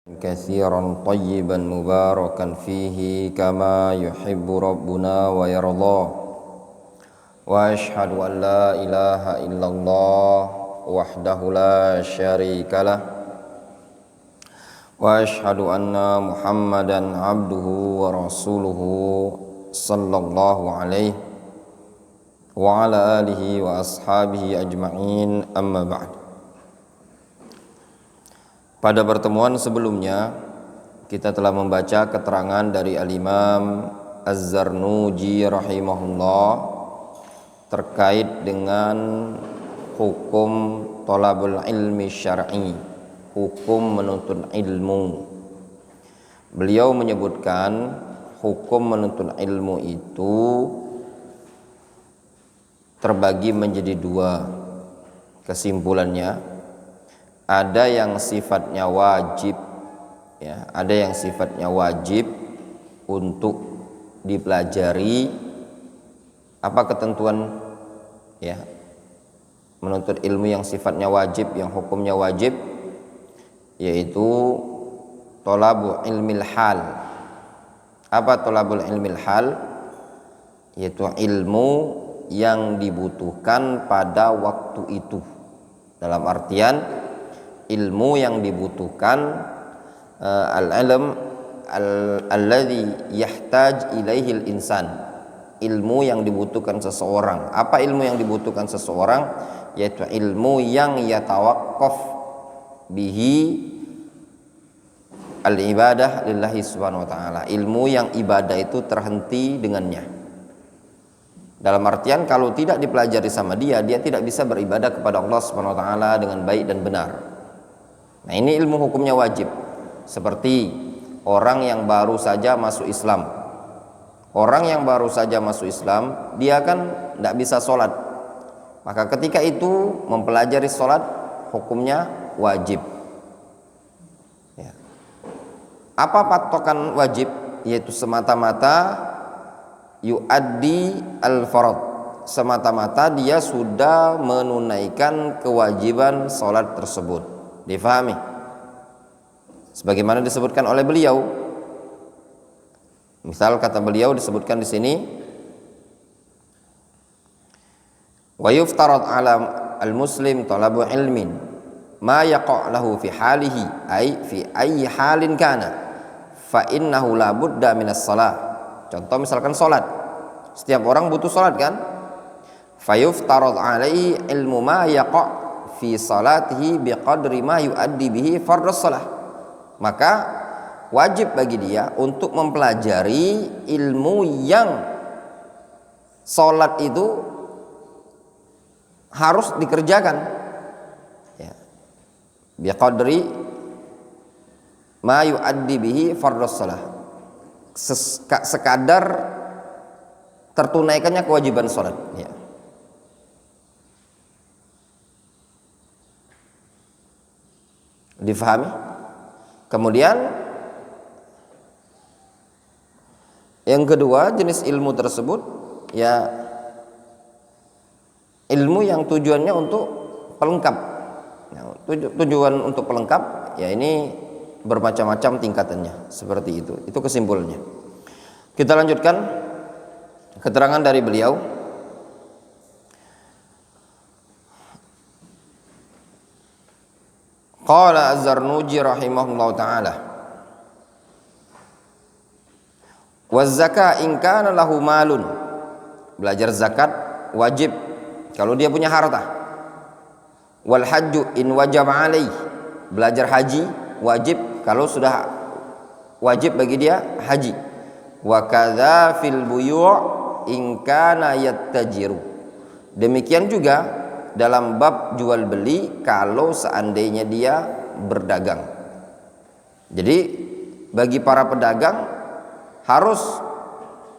كثيرا طيبا مباركا فيه كما يحب ربنا ويرضى وأشهد أن لا إله إلا الله وحده لا شريك له وأشهد أن محمدا عبده ورسوله صلى الله عليه وعلى آله وأصحابه أجمعين أما بعد. Pada pertemuan sebelumnya kita telah membaca keterangan dari Al-Imam Az-Zarnuji rahimahullah terkait dengan hukum thalabul ilmi syar'i, hukum menuntut ilmu. Beliau menyebutkan hukum menuntut ilmu itu terbagi menjadi dua. Kesimpulannya, ada yang sifatnya wajib, ya, ada yang sifatnya wajib untuk dipelajari. Apa ketentuan, ya, menuntut ilmu yang sifatnya wajib, yang hukumnya wajib, yaitu thalabul ilmil hal. Apa thalabul ilmil hal? Yaitu ilmu yang dibutuhkan pada waktu itu. Dalam artian ilmu yang dibutuhkan al-ilm alladhi yahtaj ilaihi al-insan, ilmu yang dibutuhkan seseorang. Apa ilmu yang dibutuhkan seseorang? Yaitu ilmu yang yatawaqqaf bihi al-ibadah lillahi subhanahu wa ta'ala, ilmu yang ibadah itu terhenti dengannya. Dalam artian kalau tidak dipelajari sama dia tidak bisa beribadah kepada Allah subhanahu wa ta'ala dengan baik dan benar. Nah, ini ilmu hukumnya wajib. Seperti orang yang baru saja masuk Islam. Orang yang baru saja masuk Islam, dia kan tidak bisa sholat. Maka ketika itu mempelajari sholat hukumnya wajib, ya. Apa patokan wajib? Yaitu semata-mata yu'addi al-farad, semata-mata dia sudah menunaikan kewajiban sholat tersebut. Difahami sebagaimana disebutkan oleh beliau. Misal kata beliau disebutkan di sini, wa yuftarad ala al-muslim talabu ilmin ma yaqa' lahu fi halihi ay fi ayyi halin kana fa innahu la budda minas shalah. Contoh misalkan salat, setiap orang butuh salat kan? Fa yuftarad alaihi ilmu ma yaqa' fi salatihi biqadri ma yuaddi bihi fardhus shalah. Maka wajib bagi dia untuk mempelajari ilmu yang salat itu harus dikerjakan, ya, biqadri ma yuaddi bihi fardhus shalah, sekadar tertunaikannya kewajiban salat, ya. Difahami? Kemudian yang kedua, jenis ilmu tersebut, ya, ilmu yang tujuannya untuk pelengkap. Nah, tujuan untuk pelengkap, ya, ini bermacam-macam tingkatannya. Seperti itu. Itu kesimpulannya. Kita lanjutkan keterangan dari beliau. Qala Az-Zarnuji rahimahullah ta'ala, wa zakah in kana lahu malun, belajar zakat wajib kalau dia punya harta. Wal hajju in wajab alaih, belajar haji wajib kalau sudah wajib bagi dia haji. Wa kadza fil buyu' in kana yattajiru, demikian juga dalam bab jual beli kalau seandainya dia berdagang. Jadi bagi para pedagang harus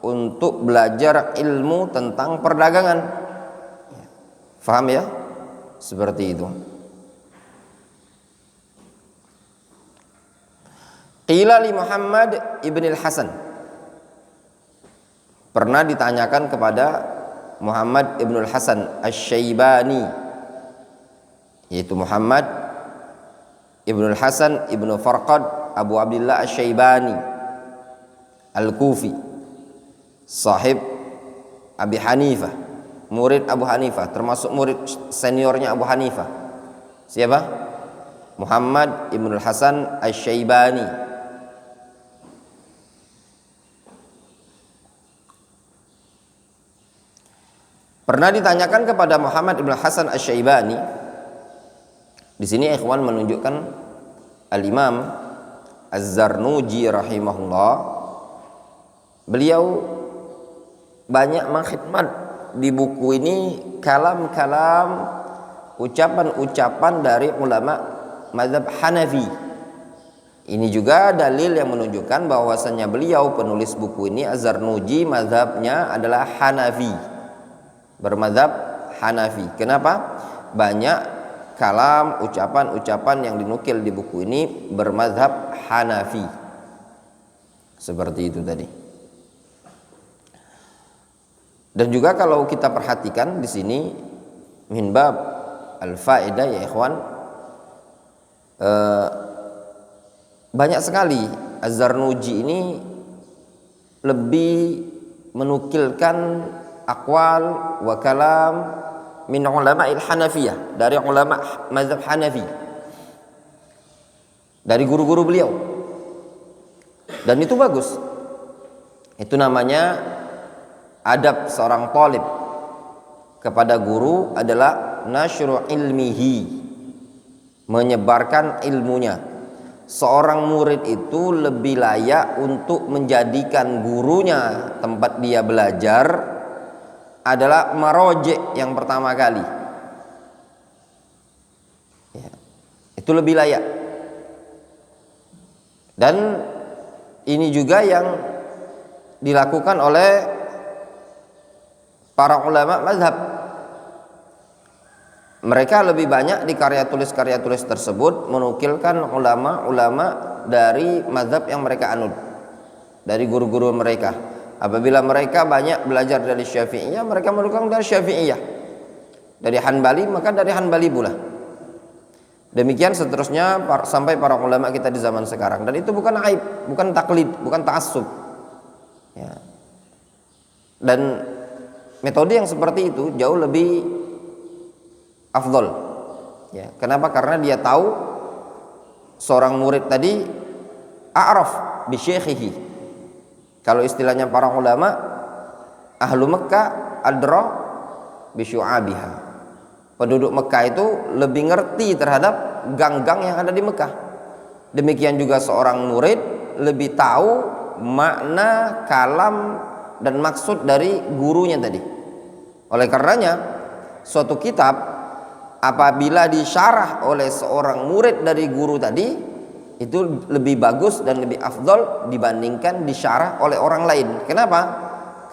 untuk belajar ilmu tentang perdagangan. Faham ya? Seperti itu. Qila li Muhammad ibn al-Hasan, pernah ditanyakan kepada Muhammad ibn al-Hasan Asy-Syaibani, yaitu Muhammad Ibnu Hasan Ibnu Farqad Abu Abdullah Asy-Syaibani Al-Kufi, sahib Abi Hanifah, murid Abu Hanifah, termasuk murid seniornya Abu Hanifah. Siapa? Muhammad Ibnul Hasan Asy-Syaibani. Pernah ditanyakan kepada Muhammad Ibn Hasan Asy-Syaibani. Di sini ikhwan menunjukkan Al-Imam Az-Zarnuji rahimahullah. Beliau banyak mengkhidmat di buku ini kalam-kalam, ucapan-ucapan dari ulama mazhab Hanafi. Ini juga dalil yang menunjukkan bahwasannya beliau penulis buku ini Az-Zarnuji mazhabnya adalah Hanafi, bermadzhab Hanafi. Kenapa? Banyak kalam, ucapan-ucapan yang dinukil di buku ini bermadzhab Hanafi. Seperti itu tadi. Dan juga kalau kita perhatikan di sini min bab al-faedah ya ikhwan, banyak sekali Az-Zarnuji ini lebih menukilkan aqwal wa kalam min ulama'il Hanafiyah, dari ulama mazhab Hanafi, dari guru-guru beliau. Dan itu bagus. Itu namanya adab seorang talib kepada guru adalah nasyru ilmihi, menyebarkan ilmunya. Seorang murid itu lebih layak untuk menjadikan gurunya tempat dia belajar adalah marojek yang pertama kali ya, itu lebih layak. Dan ini juga yang dilakukan oleh para ulama mazhab. Mereka lebih banyak di karya tulis tersebut menukilkan ulama-ulama dari mazhab yang mereka anut, dari guru-guru mereka. Apabila mereka banyak belajar dari Syafi'iyah, mereka menukang dari Syafi'iyah. Dari Hanbali, maka dari Hanbali pula. Demikian seterusnya sampai para ulama kita di zaman sekarang. Dan itu bukan aib, bukan taklid, bukan ta'assub ya. Dan metode yang seperti itu jauh lebih afdol ya. Kenapa? Karena dia tahu seorang murid tadi a'raf bi syaikhihi. Kalau istilahnya para ulama, ahlu Mekah adra bi syu'abiha. Penduduk Mekah itu lebih ngerti terhadap gang-gang yang ada di Mekah. Demikian juga seorang murid lebih tahu makna, kalam dan maksud dari gurunya tadi. Oleh karenanya, suatu kitab apabila disyarah oleh seorang murid dari guru tadi, itu lebih bagus dan lebih afdol dibandingkan disyarah oleh orang lain. Kenapa?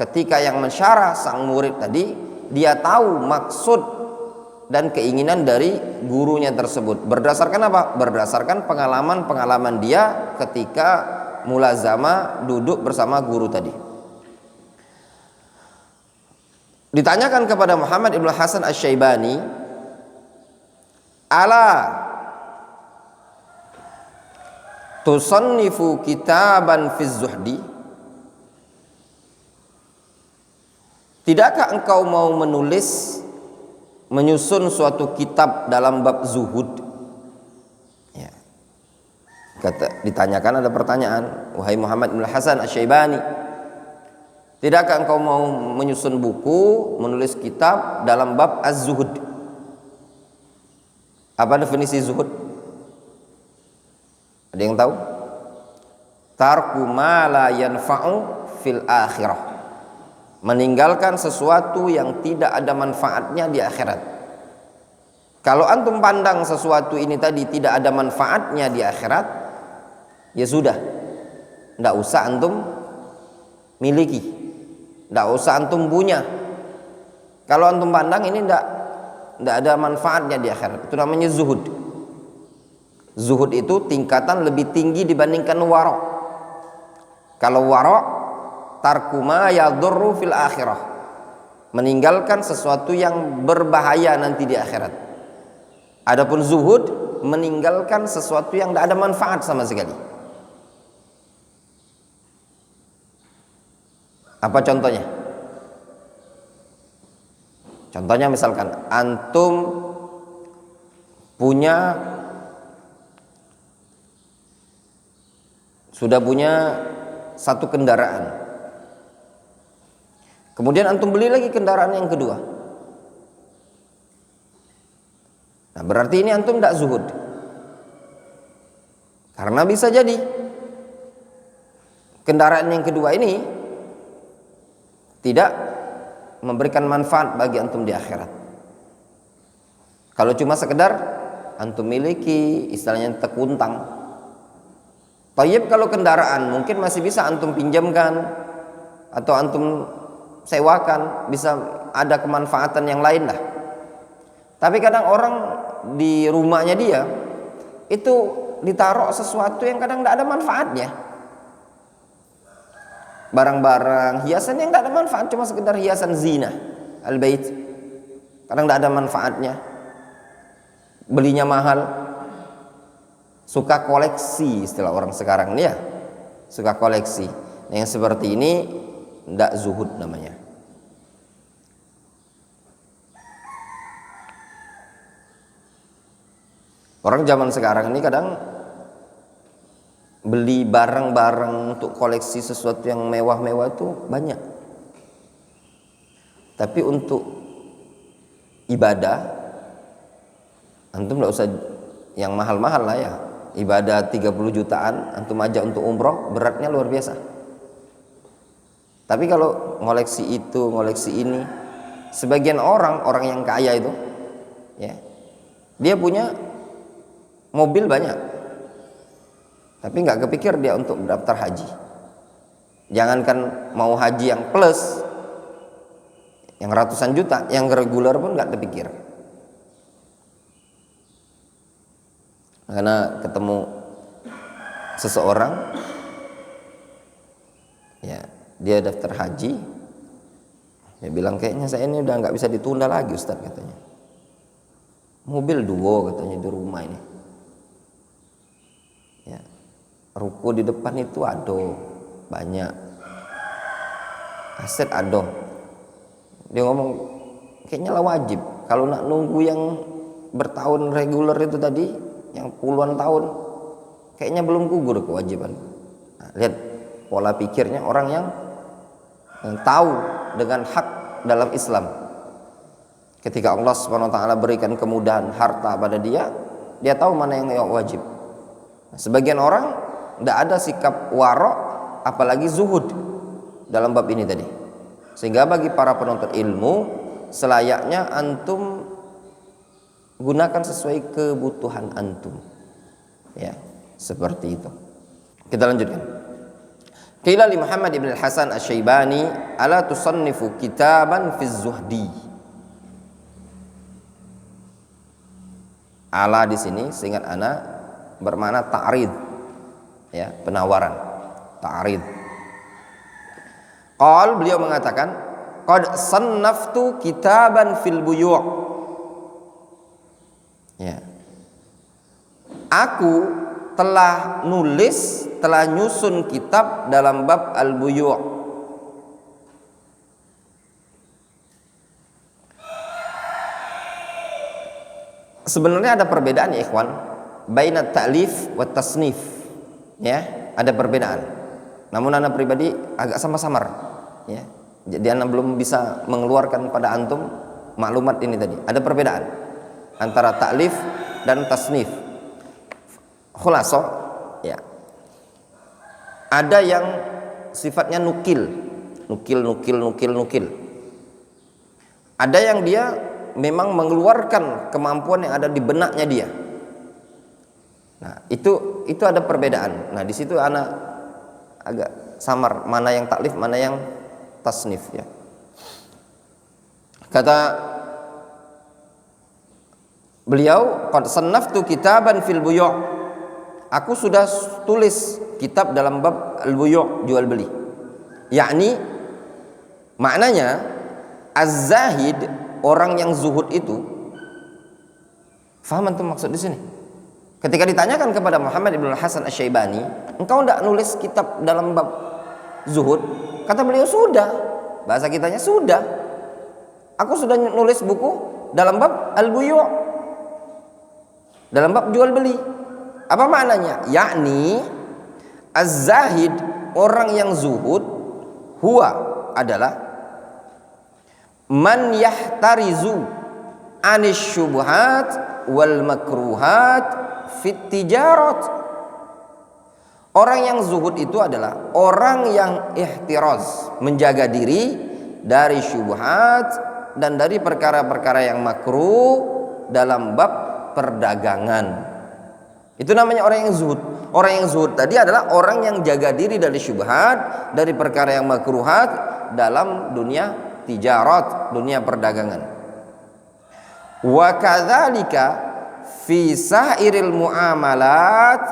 Ketika yang mensyarah sang murid tadi, dia tahu maksud dan keinginan dari gurunya tersebut. Berdasarkan apa? Berdasarkan pengalaman-pengalaman dia ketika mulazamah duduk bersama guru tadi. Ditanyakan kepada Muhammad Ibn Hasan Asy-Syaibani, ala tusannifu kitaban fi zuhdi, tidakkah engkau mau menyusun suatu kitab dalam bab zuhud ya. Ditanyakan, ada pertanyaan, wahai Muhammad bin Hasan Asy-Syaibani, tidakkah engkau mau menyusun buku, menulis kitab dalam bab az-zuhud? Apa definisi zuhud? Ada yang tahu? Tarku ma la yanfa'u fil akhirah, meninggalkan sesuatu yang tidak ada manfaatnya di akhirat. Kalau antum pandang sesuatu ini tadi tidak ada manfaatnya di akhirat, ya sudah, tidak usah antum miliki, tidak usah antum punya. Kalau antum pandang ini tidak ada manfaatnya di akhirat, itu namanya zuhud. Zuhud itu tingkatan lebih tinggi dibandingkan wara'. Kalau wara' tarku ma yadurru fil akhirah, meninggalkan sesuatu yang berbahaya nanti di akhirat. Adapun zuhud meninggalkan sesuatu yang tidak ada manfaat sama sekali. Apa contohnya? Contohnya misalkan antum sudah punya satu kendaraan, kemudian antum beli lagi kendaraan yang kedua. Nah, berarti ini antum tidak zuhud, karena bisa jadi kendaraan yang kedua ini tidak memberikan manfaat bagi antum di akhirat. Kalau cuma sekedar antum miliki, istilahnya tekuntang. Tayyib, kalau kendaraan mungkin masih bisa antum pinjamkan atau antum sewakan, bisa ada kemanfaatan yang lain lah. Tapi kadang orang di rumahnya dia itu ditaruh sesuatu yang kadang tidak ada manfaatnya. Barang-barang hiasan yang tidak ada manfaat, cuma sekedar hiasan zina al-bait, kadang tidak ada manfaatnya, belinya mahal, suka koleksi, istilah orang sekarang ini ya, suka koleksi. Nah, yang seperti ini tidak zuhud namanya. Orang zaman sekarang ini kadang beli barang-barang untuk koleksi sesuatu yang mewah-mewah itu banyak. Tapi untuk ibadah antum tidak usah yang mahal-mahal lah ya. Ibadah 30 jutaan antum ajak untuk umroh, beratnya luar biasa. Tapi kalau ngoleksi itu, ngoleksi ini, sebagian orang yang kaya itu ya, dia punya mobil banyak, tapi nggak kepikir dia untuk daftar haji. Jangankan mau haji yang plus, yang ratusan juta, yang reguler pun nggak kepikir. Karena ketemu seseorang, ya dia daftar haji, dia bilang kayaknya saya ini udah nggak bisa ditunda lagi Ustadz, katanya. Mobil duo katanya di rumah ini. Ya, ruko di depan itu ada banyak, aset ada. Dia ngomong kayaknya lah wajib kalau nak nunggu yang bertahun reguler itu tadi, yang puluhan tahun, kayaknya belum gugur kewajiban. Nah, lihat pola pikirnya orang yang tahu dengan hak dalam Islam. Ketika Allah SWT berikan kemudahan harta pada dia tahu mana yang wajib. Sebagian orang tidak ada sikap warok, apalagi zuhud dalam bab ini tadi. Sehingga bagi para penuntut ilmu, selayaknya antum gunakan sesuai kebutuhan antum. Ya, seperti itu. Kita lanjutkan. Qila li Muhammad ibn al-Hasan asy-Syaibani, ala tusannifu kitaban fi zuhdi. Ala di sini seingat ana bermakna ta'rid, ya, penawaran, ta'rid. Qal, beliau mengatakan, qad sannaftu kitaban fil buyu'. Ya. Aku telah nyusun kitab dalam bab al-buyu'. Sebenarnya ada perbedaan ya ikhwan, bainat ta'lif wa tasnif. Ya, ada perbedaan. Namun ana pribadi agak samar-samar, ya. Jadi ana belum bisa mengeluarkan pada antum maklumat ini tadi. Ada perbedaan antara ta'lif dan tasnif. Khulaso, ya. Ada yang sifatnya nukil. Ada yang dia memang mengeluarkan kemampuan yang ada di benaknya dia. Nah, itu ada perbedaan. Nah, di situ anak agak samar mana yang taklif, mana yang tasnif, ya. Kata beliau, qad sannaftu kitaban fil buyu'. Aku sudah tulis kitab dalam bab al-buyu', jual beli. Yakni maknanya az-zahid, orang yang zuhud itu, faham antum maksud di sini? Ketika ditanyakan kepada Muhammad ibn Hasan asy-Syaibani, engkau tidak nulis kitab dalam bab zuhud? Kata beliau, sudah. Bahasa kitanya sudah. Aku sudah nulis buku dalam bab al-buyu', dalam bab jual beli. Apa maknanya? Yakni az-zahid, orang yang zuhud, huwa adalah man yahtarizu anis syubhat wal makruhat fit tijarat. Orang yang zuhud itu adalah orang yang ihtiraz, menjaga diri dari syubhat dan dari perkara-perkara yang makruh dalam bab perdagangan. Itu namanya orang yang zuhud. Orang yang zuhud tadi adalah orang yang jaga diri dari syubhat, dari perkara yang makruhat dalam dunia tijarat, dunia perdagangan. Wa kadzalika fi sairil muamalat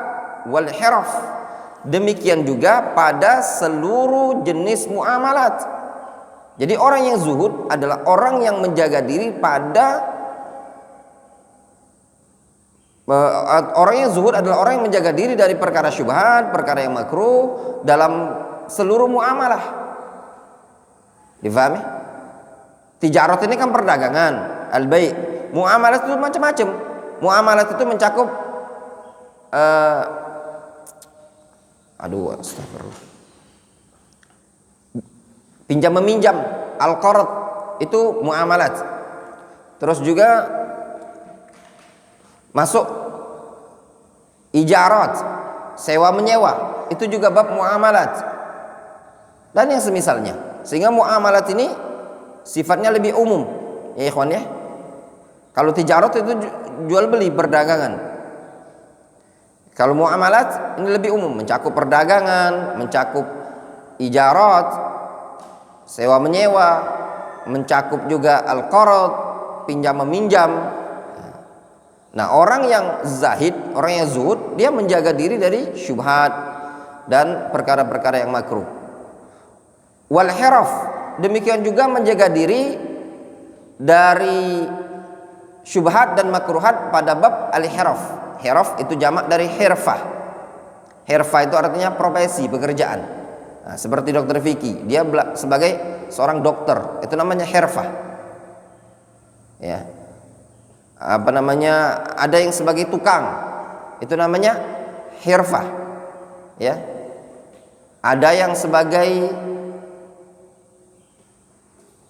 wal hiraf. Demikian juga pada seluruh jenis muamalat. Jadi orang yang zuhud adalah orang yang menjaga diri pada orang yang zuhud adalah orang yang menjaga diri dari perkara syubhat, perkara yang makruh dalam seluruh muamalah. Difahami? Tijarat ini kan perdagangan, al-bai'. Muamalah itu macam-macam. Muamalah itu mencakup astagfirullah. Pinjam meminjam, al-qard itu muamalat. Terus juga masuk ijarat, sewa menyewa, itu juga bab muamalat dan yang semisalnya. Sehingga muamalat ini sifatnya lebih umum, ya ikhwan ya. Kalau tijarat itu jual beli perdagangan. Kalau muamalat ini lebih umum, mencakup perdagangan, mencakup ijarat, sewa menyewa, mencakup juga al-qard, pinjam meminjam. Nah, orang yang zahid, orang yang zuhud, dia menjaga diri dari syubhat dan perkara-perkara yang makruh. Wal hiraf, demikian juga menjaga diri dari syubhat dan makruhat pada bab al-hiraf. Hiraf itu jamak dari hirfah. Hirfah itu artinya profesi, pekerjaan. Nah, seperti dokter Vicky, dia sebagai seorang dokter, itu namanya hirfah. Ya. Apa namanya, ada yang sebagai tukang, itu namanya hirfah, ya. Ada yang sebagai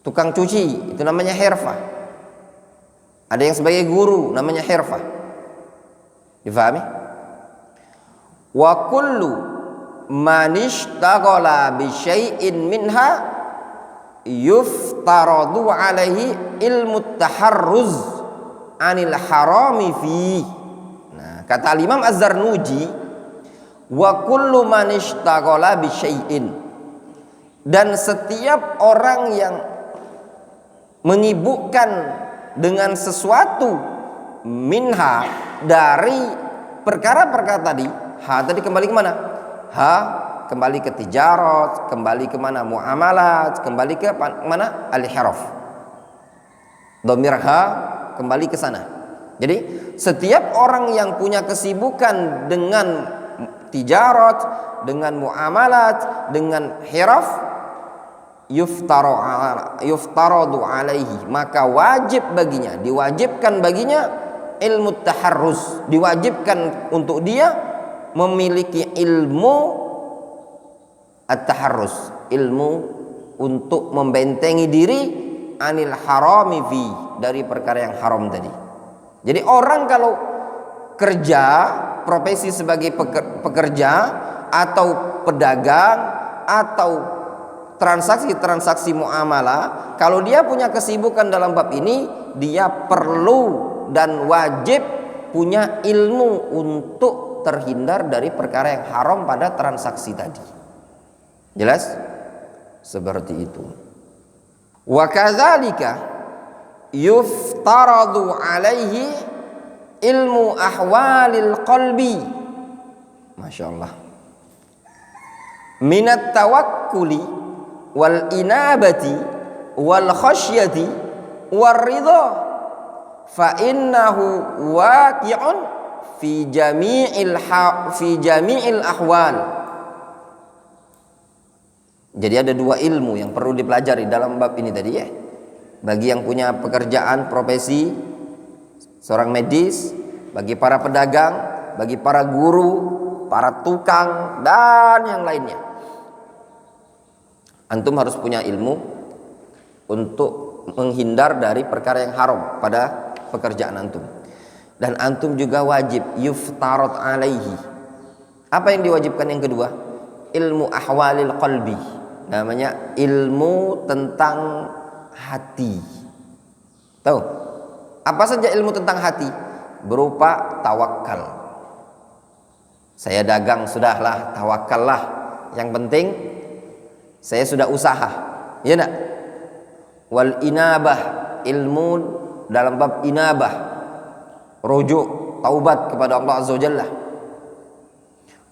tukang cuci, itu namanya hirfah. Ada yang sebagai guru, namanya hirfah. Difahami? Wa kullu man ishtaghala bi syai'in minha yuftaradu alaihi ilmu taharruz anil harami fi. Nah, kata Imam Az-Zarnuji, wa kullu man ishtaghala bi syai'in, dan setiap orang yang menyibukkan dengan sesuatu minha, dari perkara-perkara tadi. Ha tadi kembali ke mana? Ha kembali ke tijarat, kembali ke mana? Muamalat, kembali ke mana? Al-hiraf. Dhamir ha kembali ke sana. Jadi setiap orang yang punya kesibukan dengan tijarat, dengan muamalat, dengan hiraf, yuftaradu alaihi, maka wajib baginya, diwajibkan baginya ilmu taharruz, diwajibkan untuk dia memiliki ilmu at-taharruz, ilmu untuk membentengi diri anil harami fi, dari perkara yang haram tadi. Jadi orang kalau kerja, profesi sebagai pekerja atau pedagang atau transaksi-transaksi muamalah, kalau dia punya kesibukan dalam bab ini, dia perlu dan wajib punya ilmu untuk terhindar dari perkara yang haram pada transaksi tadi. Jelas? Seperti itu. Wa kadzalika yuftaradu alaihi ilmu ahwalil qalbi. Masya Allah. Minat tawakkuli wal inabati wal khasyati wal ridha, fa innahu waqi'un fi jami'il ahwal. Jadi ada dua ilmu yang perlu dipelajari dalam bab ini tadi ya. Bagi yang punya pekerjaan profesi seorang medis, bagi para pedagang, bagi para guru, para tukang dan yang lainnya. Antum harus punya ilmu untuk menghindar dari perkara yang haram pada pekerjaan antum. Dan antum juga wajib yuftarat alaihi. Apa yang diwajibkan yang kedua? Ilmu ahwalil qalbi. Namanya ilmu tentang hati. Tahu? Apa saja ilmu tentang hati? Berupa tawakal. Saya dagang sudahlah, tawakallah. Yang penting saya sudah usaha. Ya enggak? Wal inabah, ilmu dalam bab inabah, rujuk, taubat kepada Allah Azza wa Jalla.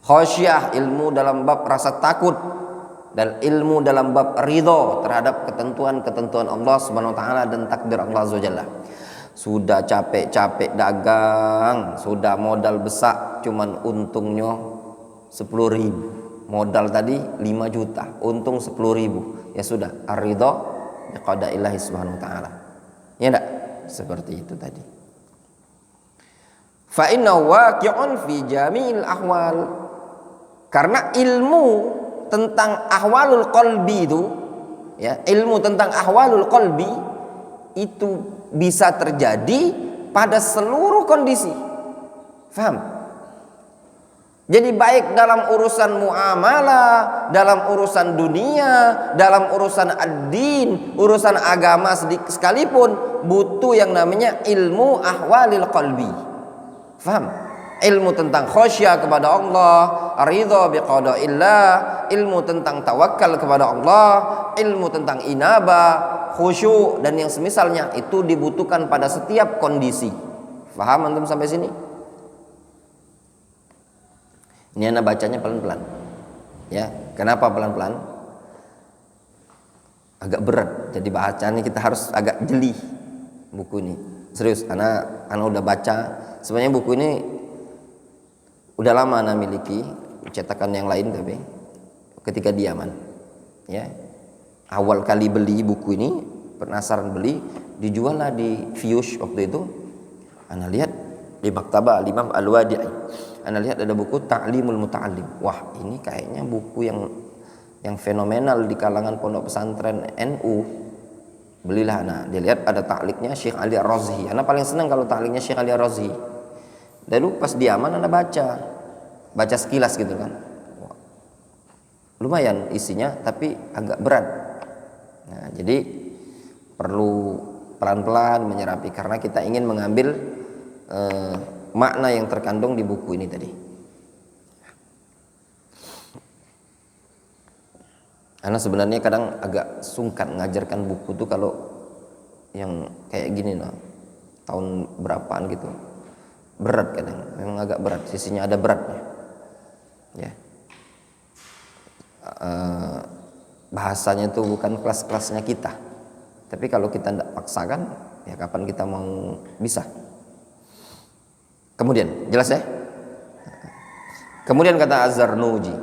Khasyah, ilmu dalam bab rasa takut, dan ilmu dalam bab ridho terhadap ketentuan-ketentuan Allah Subhanahu wa taala dan takdir Allah Azza wa Jalla. Sudah capek-capek dagang, sudah modal besar, cuman untungnya 10.000. Modal tadi 5 juta, untung 10.000. Ya sudah, ar-ridho biqadaillahi Subhanahu wa taala. Ya enggak? Seperti itu tadi. Fa inna waqi'un fi jami'il ahwal. Karena ilmu tentang ahwalul qalbi itu, ya, ilmu tentang ahwalul qalbi itu bisa terjadi pada seluruh kondisi. Faham? Jadi baik dalam urusan muamalah, dalam urusan dunia, dalam urusan ad-din, urusan agama sekalipun butuh yang namanya ilmu ahwalil qalbi. Faham? Ilmu tentang khasyah kepada Allah, ridha biqadaillah, ilmu tentang tawakal kepada Allah, ilmu tentang inabah, khusyuk dan yang semisalnya itu dibutuhkan pada setiap kondisi. Faham antum sampai sini? Ini anak bacanya pelan-pelan. Ya, kenapa pelan-pelan? Agak berat. Jadi bacanya kita harus agak jeli buku ini. Serius, anak udah baca. Sebenarnya buku ini udah lama anak miliki, cetakan yang lain tapi ketika diaman, ya, awal kali beli buku ini penasaran beli, dijual lah di Fiyush waktu itu. Anak lihat di Maktabah Al-Imam Al-Wadi'i, anak lihat ada buku Ta'limul Muta'allim. Wah, ini kayaknya buku yang fenomenal di kalangan pondok pesantren NU. Belilah anak. Dia lihat ada takliknya Syekh Ali Ar-Razhi. Anak paling senang kalau takliknya Syekh Ali Ar-Razhi. Lalu pas diaman anak baca sekilas gitu kan. Lumayan isinya tapi agak berat. Nah, jadi perlu pelan-pelan menyerapi karena kita ingin mengambil makna yang terkandung di buku ini tadi. Karena sebenarnya kadang agak sungkan ngajarkan buku tuh kalau yang kayak gini loh, tahun berapaan gitu. Berat kadang, memang agak berat, sisinya ada beratnya, ya. Bahasanya itu bukan kelas-kelasnya kita, tapi kalau kita tidak paksakan, ya kapan kita mau bisa. Kemudian, jelas ya? Kemudian kata Az-Zarnuji,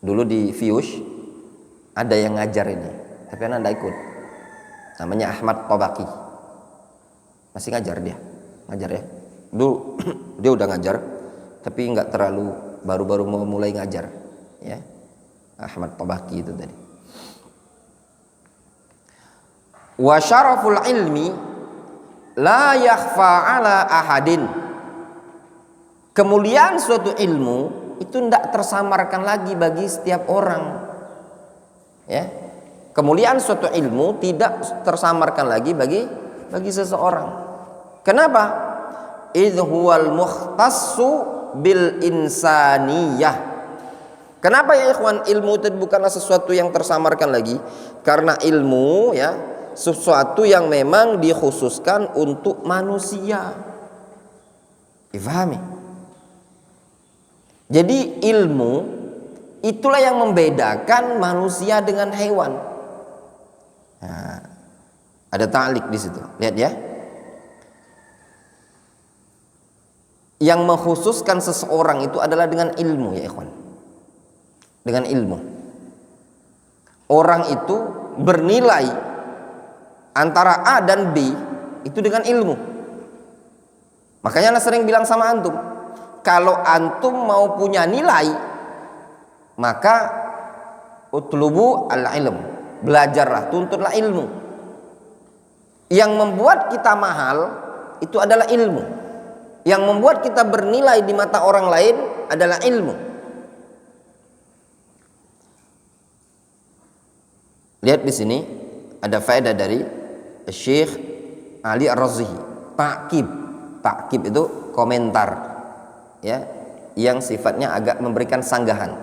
dulu di Fiyush ada yang ngajar ini, tapi anak tidak ikut. Namanya Ahmad Tabaqi. Masih ngajar dia, ngajar ya. Dulu dia udah ngajar, tapi nggak terlalu, baru-baru mau mulai ngajar, ya. Ahmad Tabaqi itu tadi. Wa syaraful ilmi la yakhfa ala ahadin. Kemuliaan suatu ilmu itu tidak tersamarkan lagi bagi setiap orang, ya. Kemuliaan suatu ilmu tidak tersamarkan lagi bagi seseorang. Kenapa? Idh huwal mukhtassu bil insaniyah. Kenapa ya ikhwan? Ilmu itu bukanlah sesuatu yang tersamarkan lagi, karena ilmu, ya, sesuatu yang memang dikhususkan untuk manusia. Difahami? Jadi ilmu itulah yang membedakan manusia dengan hewan. Nah, ada ta'liq di situ. Lihat ya. Yang mengkhususkan seseorang itu adalah dengan ilmu, ya ikhwan. dengan ilmu. Orang itu bernilai antara A dan B itu dengan ilmu. Makanya Ana sering bilang sama antum, kalau antum mau punya nilai, maka utlubu al-ilm, belajarlah, tuntutlah ilmu. Yang membuat kita mahal itu adalah ilmu. Yang membuat kita bernilai di mata orang lain adalah ilmu. Lihat di sini ada faedah dari Syekh Ali Ar-Razihi. Ta'qib itu komentar, ya, yang sifatnya agak memberikan sanggahan.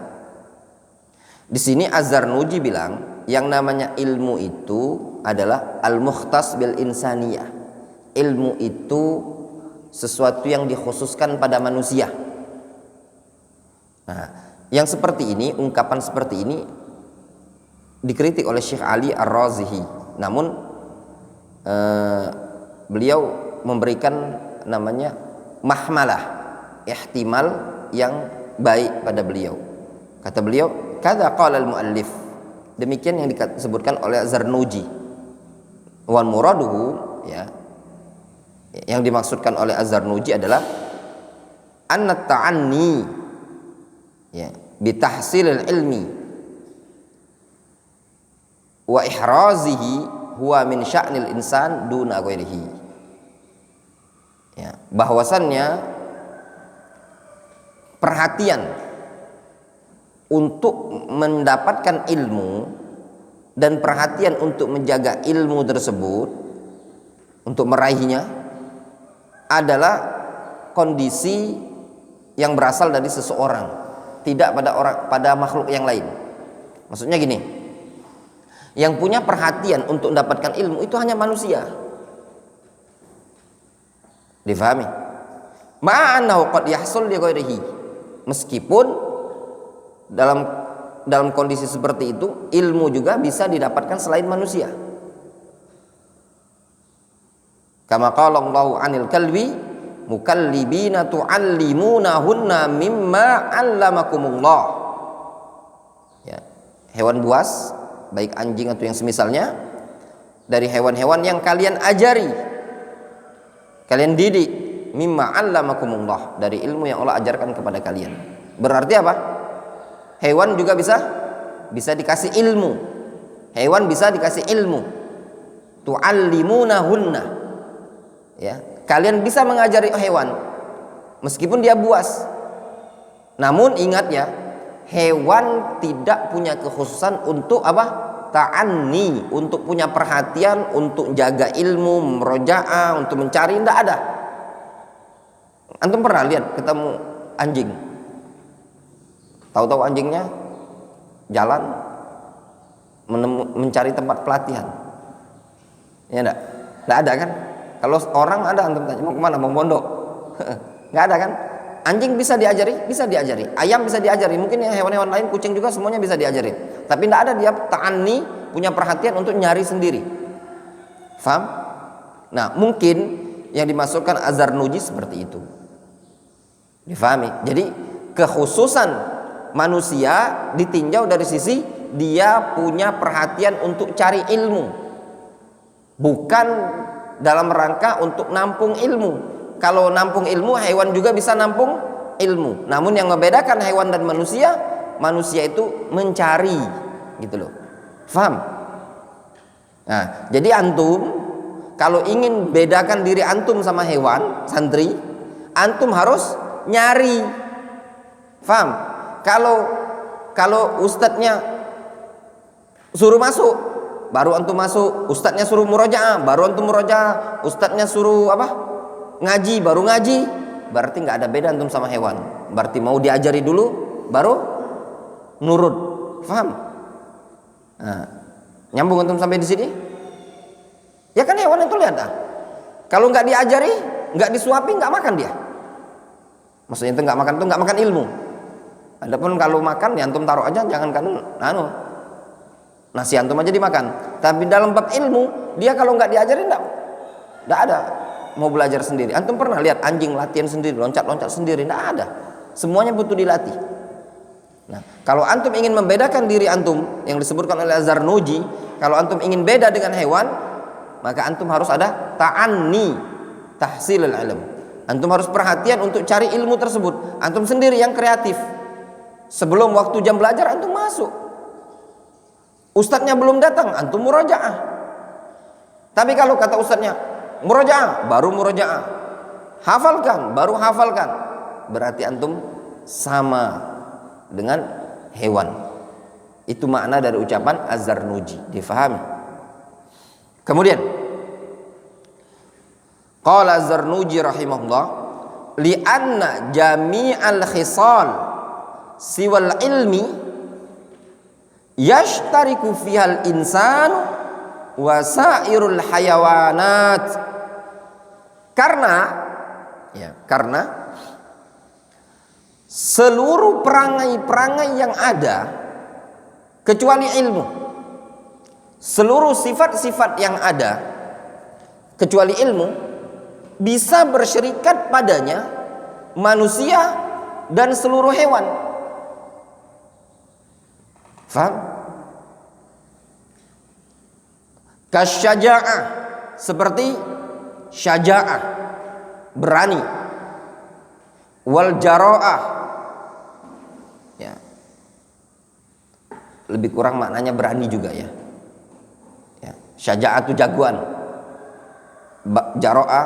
Di sini Az-Zarnuji bilang yang namanya ilmu itu adalah al-mukhtas bil insaniyah. Ilmu itu sesuatu yang dikhususkan pada manusia. Nah, yang seperti ini, ungkapan seperti ini dikritik oleh Syekh Ali Ar-Razihi. Namun beliau memberikan namanya mahmalah, ihtimal yang baik pada beliau. Kata beliau, kadza qala al-muallif, demikian yang disebutkan oleh Zarnuji. Wan muraduhu, ya, yang dimaksudkan oleh Az-Zarnuji adalah anna ta'anni, ya, bi tahsilil ilmi wa ihrazihi huwa min sya'nil insan duna ghairihi. Ya, bahwasannya perhatian untuk mendapatkan ilmu dan perhatian untuk menjaga ilmu tersebut, untuk meraihnya, adalah kondisi yang berasal dari seseorang, tidak pada makhluk yang lain. Maksudnya gini, yang punya perhatian untuk mendapatkan ilmu itu hanya manusia. Difahami? Ma'anahu qad yahsul li ghairihi. Meskipun dalam kondisi seperti itu, ilmu juga bisa didapatkan selain manusia. Kama qala Allahu 'anil kalbi mukallibina tu'allimunahunna mimma 'allamakumullah. Ya, hewan buas, baik anjing atau yang semisalnya, dari hewan-hewan yang kalian ajari, kalian didik, mimma 'allamakumullah, dari ilmu yang Allah ajarkan kepada kalian. Berarti apa? Hewan juga bisa dikasih ilmu. Hewan bisa dikasih ilmu. Tu'allimunahunna, ya, kalian bisa mengajari hewan meskipun dia buas. Namun ingat ya, hewan tidak punya kekhususan untuk apa? Ta'anni, untuk punya perhatian, untuk jaga ilmu, meroja'ah, untuk mencari, tidak ada. Antum pernah lihat ketemu anjing, tahu-tahu anjingnya jalan mencari tempat pelatihan? Ya enggak? Enggak ada kan? Kalau orang ada, antum tanya mau kemana, mau mondok? Enggak ada kan? Anjing bisa diajari, ayam bisa diajari, mungkin ya hewan-hewan lain, kucing juga, semuanya bisa diajari. Tapi tidak ada dia ta'anni, punya perhatian untuk nyari sendiri. Faham? Nah, mungkin yang dimasukkan Az-Zarnuji seperti itu. Difahami? Jadi kekhususan manusia ditinjau dari sisi dia punya perhatian untuk cari ilmu, bukan dalam rangka untuk nampung ilmu. Kalau nampung ilmu, hewan juga bisa nampung ilmu. Namun yang membedakan hewan dan manusia itu mencari, gitu loh. Faham? Nah, jadi antum kalau ingin bedakan diri antum sama hewan, santri, antum harus nyari. Faham? Kalau ustadznya suruh masuk, baru antum masuk. Ustadznya suruh murojaah, baru antum murojaah. Ustadznya suruh apa? Ngaji, baru ngaji. Berarti nggak ada beda antum sama hewan. Berarti mau diajari dulu, baru nurut. Faham? Nah, nyambung antum sampai di sini? Ya kan hewan itu lihat ah. Kalau nggak diajari, nggak disuapi, nggak makan dia. Maksudnya itu nggak makan ilmu. Adapun kalau makan ya antum taruh aja, jangan kan nasi antum aja dimakan. Tapi dalam bab ilmu, dia kalau nggak diajari nggak ada mau belajar sendiri. Antum pernah lihat anjing latihan sendiri, loncat-loncat sendiri? Nggak ada. Semuanya butuh dilatih. Nah, kalau antum ingin membedakan diri antum yang disebutkan oleh Az-Zarnuji, kalau antum ingin beda dengan hewan, maka antum harus ada ta'anni tahsilul ilm. Antum harus perhatian untuk cari ilmu tersebut. Antum sendiri yang kreatif. Sebelum waktu jam belajar antum masuk. Ustadznya belum datang, antum murajaah. Tapi kalau kata ustadznya, murajaah, baru murajaah. Hafalkan, baru hafalkan. Berarti antum sama dengan hewan. Itu makna dari ucapan Az-Zarnuji, difahami. Kemudian qala Az-Zarnuji rahimahullah, li'anna jami'al khisal siwal ilmi yashtariku fihal insanu wa sairul hayawanat. Karena seluruh perangai-perangai yang ada kecuali ilmu, seluruh sifat-sifat yang ada kecuali ilmu bisa bersyirikat padanya manusia dan seluruh hewan. Faham? Kasyaja'ah, seperti syaja'ah, berani. Wal jara'ah, ya, lebih kurang maknanya berani juga ya. Syaja'ah itu jagoan. Jara'ah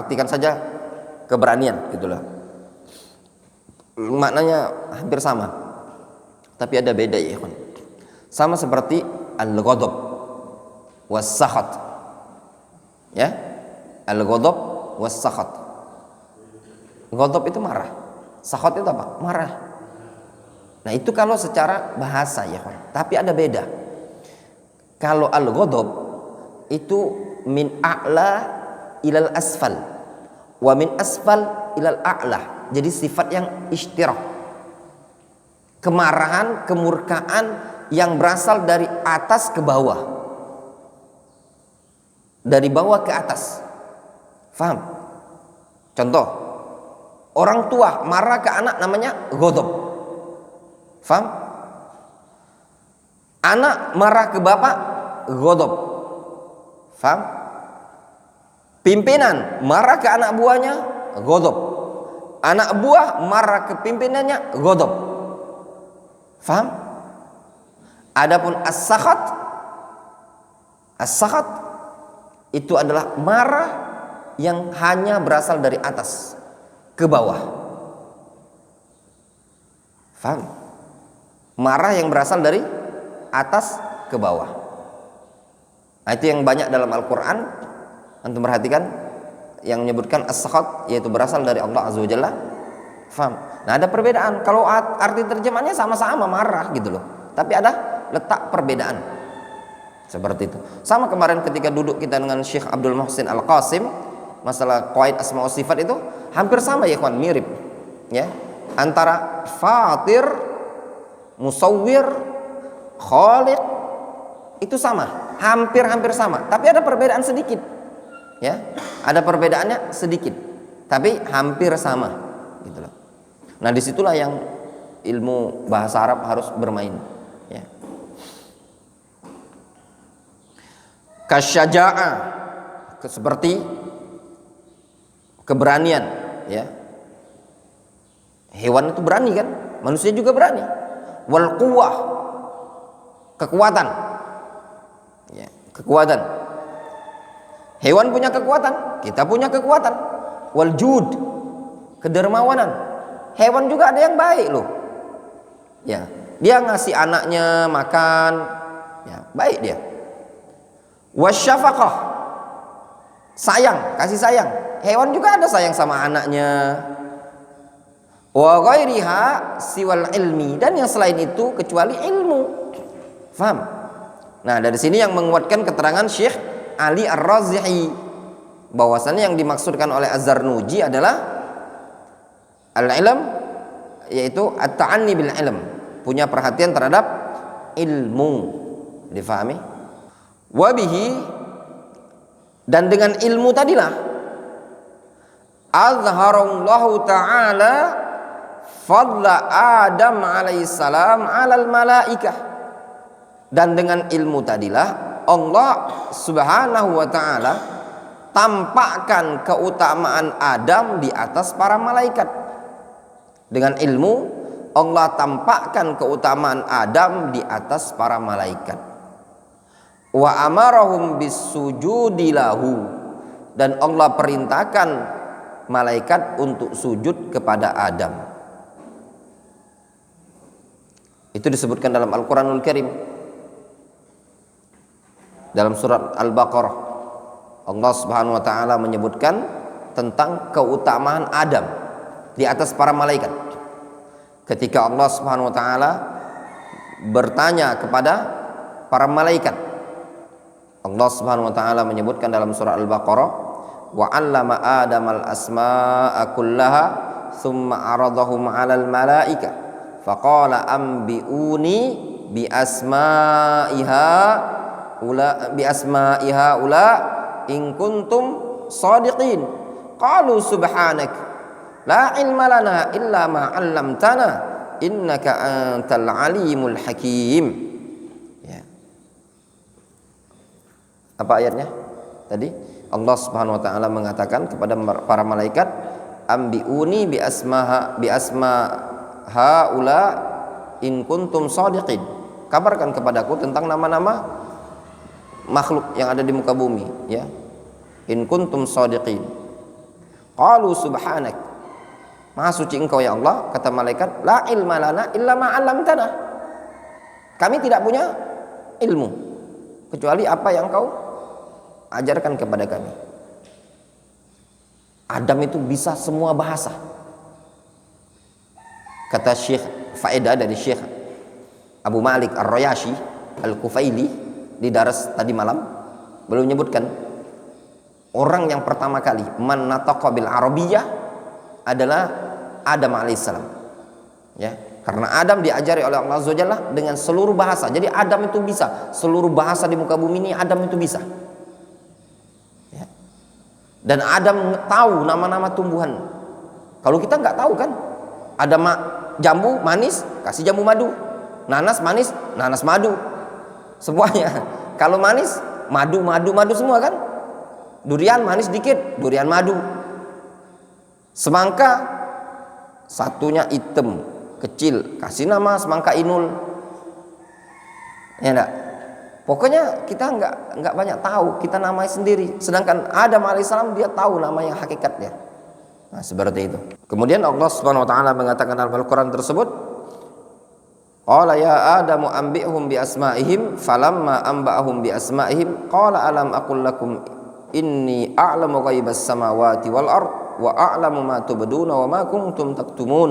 artikan saja keberanian, gitulah. Maknanya hampir sama, tapi ada beda ya. Sama seperti al-ghadab was-sakhat. Ya, al-ghadab was-sakhat. Ghadab itu marah, sakhat itu apa? Marah. Nah itu kalau secara bahasa ya kawan. Tapi ada beda. Kalau al-ghadab itu min a'la ilal asfal, wa min asfal ilal a'la. Jadi sifat yang ishtirak. Kemarahan, kemurkaan yang berasal dari atas ke bawah, dari bawah ke atas. Faham? Contoh, orang tua marah ke anak namanya ghadab. Faham? Anak marah ke bapak ghadab. Faham? Pimpinan marah ke anak buahnya ghadab. Anak buah marah ke pimpinannya ghadab. Faham? Adapun as-sakhat, as-sakhat itu adalah marah yang hanya berasal dari atas ke bawah. Faham? Marah yang berasal dari atas ke bawah. Nah, itu yang banyak dalam Al-Quran. Antum perhatikan yang menyebutkan as-sakhat, yaitu berasal dari Allah Azza wa Jalla. Faham? Nah ada perbedaan. Kalau arti terjemahnya sama-sama marah gitu loh, tapi ada letak perbedaan seperti itu. Sama kemarin ketika duduk kita dengan Syekh Abdul Muhsin Al-Qasim, masalah qaid asma wa sifat itu hampir sama ya kawan, mirip ya, antara fatir, musawwir, khaliq, itu sama, hampir sama, tapi ada perbedaan sedikit ya, ada perbedaannya sedikit tapi hampir sama gitu loh. Nah disitulah yang ilmu bahasa Arab harus bermain ya. Kasyaja'ah, seperti keberanian ya. Hewan itu berani kan, manusia juga berani. Wal quwwah, kekuatan ya, kekuatan. Hewan punya kekuatan, kita punya kekuatan. Wal jud, kedermawanan. Hewan juga ada yang baik loh ya, dia ngasih anaknya makan ya, baik dia. Wasyafaqah, sayang, kasih sayang. Hewan juga ada sayang sama anaknya. Wa ghairiha siwal ilmi, dan yang selain itu kecuali ilmu. Faham? Nah dari sini yang menguatkan keterangan Syekh Ali Ar-Razihi bahwasannya yang dimaksudkan oleh Az-Zarnuji adalah al-ilm, yaitu at-ta'anni bil ilm, punya perhatian terhadap ilmu. Difahami? Wabihi, dan dengan ilmu tadilah azharallahu ta'ala fadla Adam alaihissalam alal malaikah, dan dengan ilmu tadilah Allah subhanahu wa ta'ala tampakkan keutamaan Adam di atas para malaikat. Dengan ilmu Allah tampakkan keutamaan Adam di atas para malaikat. Wa amarahum bisujudi lahu, dan Allah perintahkan malaikat untuk sujud kepada Adam. Itu disebutkan dalam Al-Quranul Karim. Dalam surat Al-Baqarah Allah subhanahu wa ta'ala menyebutkan tentang keutamaan Adam di atas para malaikat. Ketika Allah subhanahu wa ta'ala bertanya kepada para malaikat, Allah subhanahu wa ta'ala menyebutkan dalam surat Al-Baqarah, wa 'allama Adam al-asma'a kullaha thumma 'aradahum 'alal malaika faqala anbi'uni bi asma'iha ula in kuntum shadiqin qalu subhanak la ilma lana illa ma 'allamtana innaka antal alimul hakim. Ya. Apa ayatnya tadi? Allah subhanahu wa ta'ala mengatakan kepada para malaikat, ambiuni bi asmaha ula in kuntum shadiqin, kabarkan kepadaku tentang nama-nama makhluk yang ada di muka bumi, ya, in kuntum shadiqin. Qalu subhanak, maha suci engkau ya Allah, kata malaikat, la ilma lana illa ma 'allamtana, kami tidak punya ilmu kecuali apa yang kau ajarkan kepada kami. Adam itu bisa semua bahasa. Kata Syekh, faedah dari Syekh Abu Malik Ar-Rayashi Al-Kufaili di daras tadi malam, beliau menyebutkan orang yang pertama kali man nataqa bil arabiyyah adalah Adam alaihissalam, ya, karena Adam diajari oleh Allah Azza wa Jalla dengan seluruh bahasa. Jadi Adam itu bisa seluruh bahasa di muka bumi ini, Adam itu bisa, ya. Dan Adam tahu nama-nama tumbuhan. Kalau kita nggak tahu kan, ada jambu manis, kasih jambu madu, nanas manis, nanas madu, semuanya. Kalau manis, madu semua kan. Durian manis dikit, durian madu. Semangka satunya hitam kecil, kasih nama semangka inul. Ya enggak? Pokoknya kita enggak banyak tahu, kita namai sendiri. Sedangkan Adam alaihissalam dia tahu nama yang hakikatnya. Nah, seperti itu. Kemudian Allah Subhanahu wa taala mengatakan dalam Al-Qur'an tersebut, qala ya Adamu anbi'hum bi asma'ihim falamma anba'ahum bi asma'ihim qala alam aqul lakum inni a'lamu ghaibas samawati wal ard wa a'lamu ma tubduna wa ma kuntum taktumun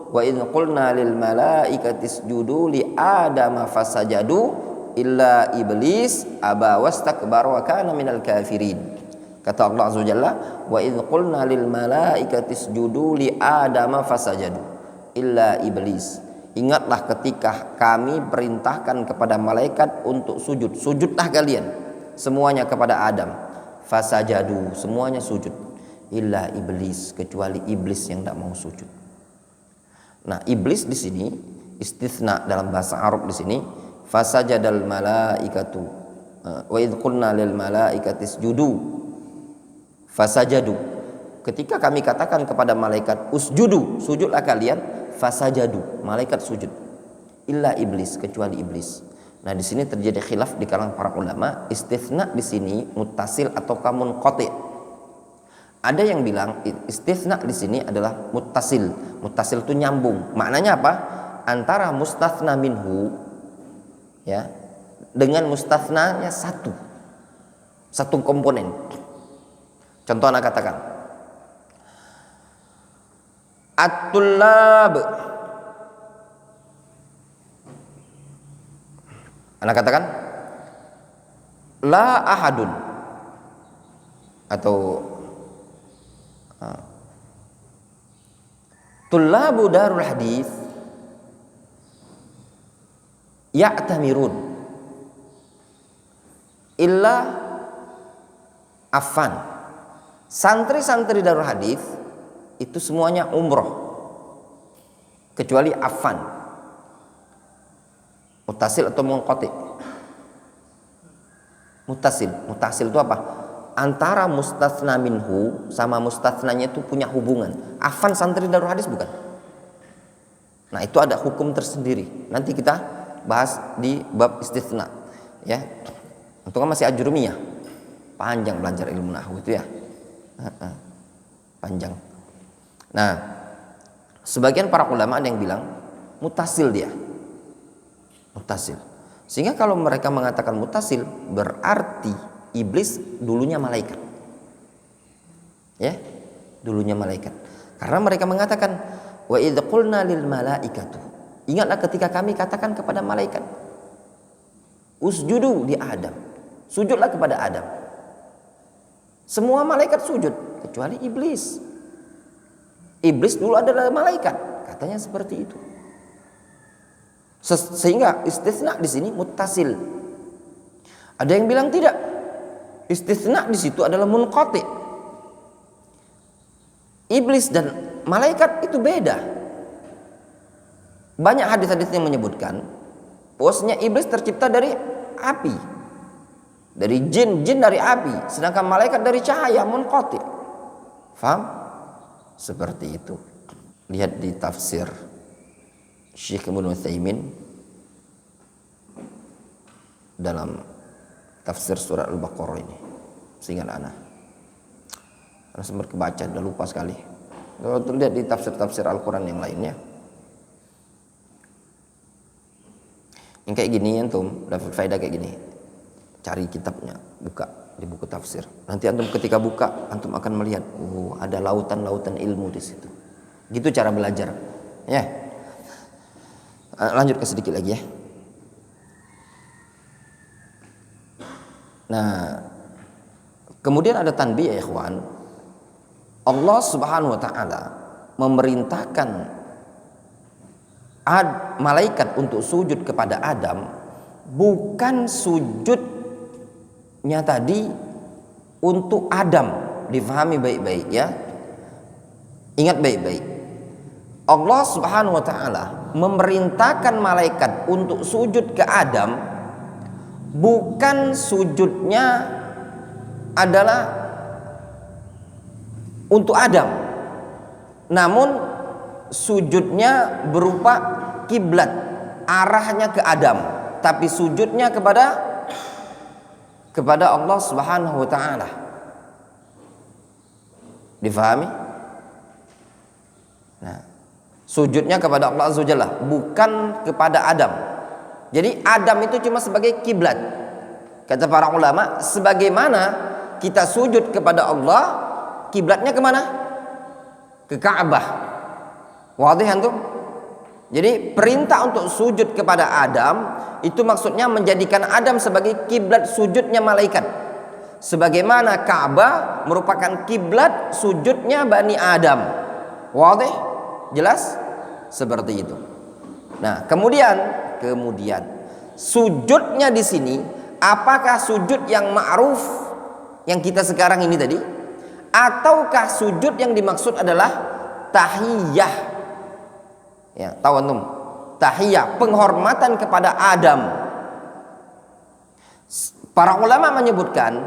wa idh qulna lil malaikati isjudu li adama fasajadu illa iblis aba wastakbara wa kana minal kafirin. Kata Allah Azza wa Jalla, wa idh qulna lil malaikati isjudu li adama fasajadu illa iblis. Ingatlah ketika kami perintahkan kepada malaikat untuk sujud, sujudlah kalian semuanya kepada Adam. Fasajadu, semuanya sujud, illa iblis, kecuali iblis yang tidak mau sujud. Nah, iblis di sini istitsna dalam bahasa Arab di sini, fasajadal malaikatu wa idh qulna lil malaikati isjudu fasajadu. Ketika kami katakan kepada malaikat usjudu, sujudlah kalian, fasajadu, malaikat sujud, illa iblis, kecuali iblis. Nah, di sini terjadi khilaf di kalangan para ulama, istitsna di sini muttasil atau munqati. Ada yang bilang istitsna di sini adalah muttasil. Muttasil itu nyambung. Maknanya apa? Antara mustatsna minhu, ya, dengan mustatsnanya satu komponen. Contoh anak katakan at-tullab, anak katakan la ahadun, atau tullabu darul hadis ya'tamirun illa Affan. Santri-santri darul hadis itu semuanya umroh kecuali afan, mutasil atau munqati. Mutasil itu apa? Antara mustatsna minhu sama mustatsnanya itu punya hubungan. Afan santri Darul Hadis bukan? Nah, itu ada hukum tersendiri. Nanti kita bahas di bab istitsna, ya. Untuk masih ajrumiyah. Panjang belajar ilmu nahwu itu ya. Panjang. Nah, sebagian para ulama ada yang bilang mutasil dia. Mutasil. Sehingga kalau mereka mengatakan mutasil berarti iblis dulunya malaikat. Ya, dulunya malaikat. Karena mereka mengatakan wa idz qulna lil malaikatu. Ingatlah ketika kami katakan kepada malaikat, usjudu di Adam. Sujudlah kepada Adam. Semua malaikat sujud kecuali iblis. Iblis dulu adalah malaikat, katanya seperti itu. Sehingga istisna di sini muttasil. Ada yang bilang tidak. Istisna di situ adalah munqati. Iblis dan malaikat itu beda. Banyak hadis-hadis yang menyebutkan bahwasanya iblis tercipta dari api. Dari jin dari api, sedangkan malaikat dari cahaya, munqati. Faham? Seperti itu. Lihat di tafsir Syekh Ibnu Utsaimin dalam tafsir surat Al-Baqarah ini. Seingat ana. Karena sempat kebaca, udah lupa sekali. Kalau lihat di tafsir-tafsir Al-Quran yang lainnya. Yang kayak gini antum dapat faedah kayak gini. Cari kitabnya, buka di buku tafsir. Nanti antum ketika buka, antum akan melihat, ada lautan-lautan ilmu di situ. Gitu cara belajar. Ya. Lanjut ke sedikit lagi ya. Nah, kemudian ada tanbih ya ikhwan. Allah Subhanahu wa taala memerintahkan malaikat untuk sujud kepada Adam, bukan sujudnya tadi untuk Adam. Difahami baik-baik ya. Ingat baik-baik. Allah Subhanahu wa taala memerintahkan malaikat untuk sujud ke Adam, bukan sujudnya adalah untuk Adam, namun sujudnya berupa kiblat, arahnya ke Adam, tapi sujudnya kepada Allah Subhanahu wa taala. Difahami? Nah, sujudnya kepada Allah Azza wa Jalla, bukan kepada Adam. Jadi Adam itu cuma sebagai kiblat. Kata para ulama, sebagaimana kita sujud kepada Allah, kiblatnya kemana? Ke Ka'bah. Wadih antum? Jadi perintah untuk sujud kepada Adam itu maksudnya menjadikan Adam sebagai kiblat sujudnya malaikat. Sebagaimana Ka'bah merupakan kiblat sujudnya Bani Adam. Wadih? Jelas? Seperti itu. Nah, kemudian sujudnya di sini apakah sujud yang ma'ruf yang kita sekarang ini tadi, ataukah sujud yang dimaksud adalah tahiyah? Ya, tahu antum? Tahiyah, penghormatan kepada Adam. Para ulama menyebutkan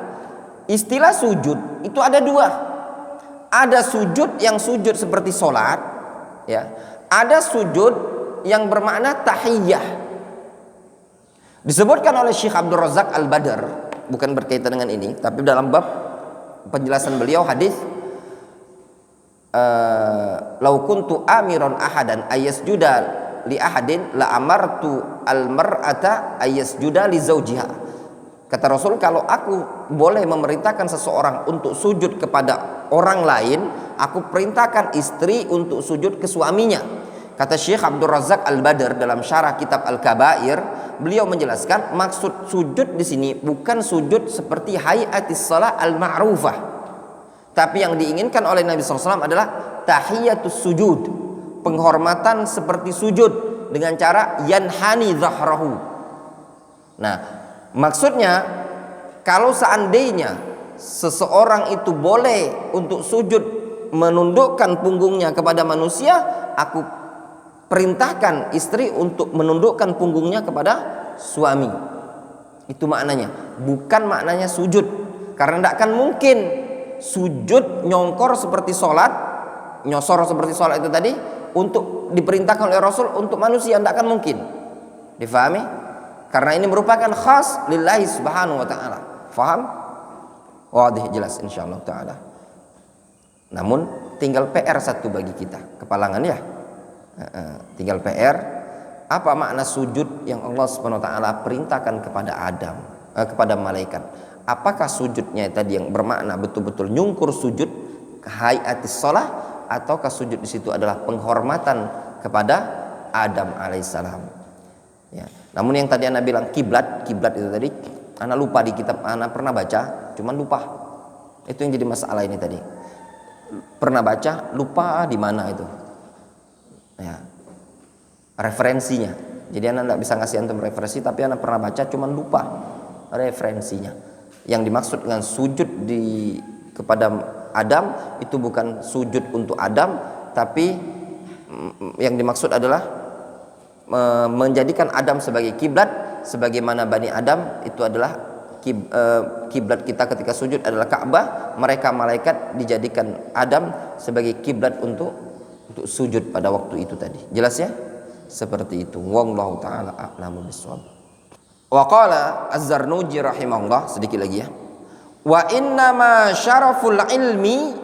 istilah sujud itu ada dua. Ada sujud yang sujud seperti sholat, ya. Ada sujud yang bermakna tahiyah. Disebutkan oleh Syekh Abdul Razak Al-Badr, bukan berkaitan dengan ini, tapi dalam bab penjelasan beliau hadis lau kuntu amiron ahadan ayasjuda li ahadin la amartu al-mar'ata ayasjuda li zaujiha. Kata Rasul, kalau aku boleh memerintahkan seseorang untuk sujud kepada orang lain, aku perintahkan istri untuk sujud ke suaminya. Kata Syekh Abdul Razak Al-Badr dalam syarah kitab Al-Kabair, beliau menjelaskan maksud sujud di sini bukan sujud seperti hayatis shalah al-ma'rufah, tapi yang diinginkan oleh Nabi SAW adalah tahiyatus sujud, penghormatan seperti sujud dengan cara yanhani zahrahu. Nah, maksudnya kalau seandainya seseorang itu boleh untuk sujud menundukkan punggungnya kepada manusia, aku perintahkan istri untuk menundukkan punggungnya kepada suami. Itu maknanya, bukan maknanya sujud. Karena tidak akan mungkin sujud nyongkor seperti sholat, nyosor seperti sholat itu tadi, untuk diperintahkan oleh Rasul untuk manusia, tidak akan mungkin. Difahami? Karena ini merupakan khas lillahi subhanahu wa ta'ala. Faham? Wadih, jelas insyaallah ta'ala. Namun tinggal PR satu bagi kita, kepalangan ya. Tinggal PR, apa makna sujud yang Allah subhanahu wa ta'ala perintahkan kepada Adam, kepada malaikat. Apakah sujudnya tadi yang bermakna betul-betul nyungkur sujud hayatis shalah, ataukah sujud di situ adalah penghormatan kepada Adam alaihissalam? Ya. Namun yang tadi ana bilang kiblat itu tadi, ana lupa di kitab, ana pernah baca, cuman lupa. Itu yang jadi masalah ini tadi. Pernah baca, lupa di mana itu. Ya. Referensinya. Jadi ana tidak bisa ngasih antum referensi, tapi ana pernah baca, cuman lupa referensinya. Yang dimaksud dengan sujud kepada Adam itu bukan sujud untuk Adam, tapi yang dimaksud adalah menjadikan Adam sebagai kiblat, sebagaimana Bani Adam itu adalah kiblat kita ketika sujud adalah Ka'bah. Mereka malaikat dijadikan Adam sebagai kiblat untuk sujud pada waktu itu tadi. Jelas ya? Seperti itu. Wallahu taala a'lamu bissawab. Wa qala Az-Zarnuji rahimahullah, sedikit lagi ya. Wa inna ma syaraful ilmi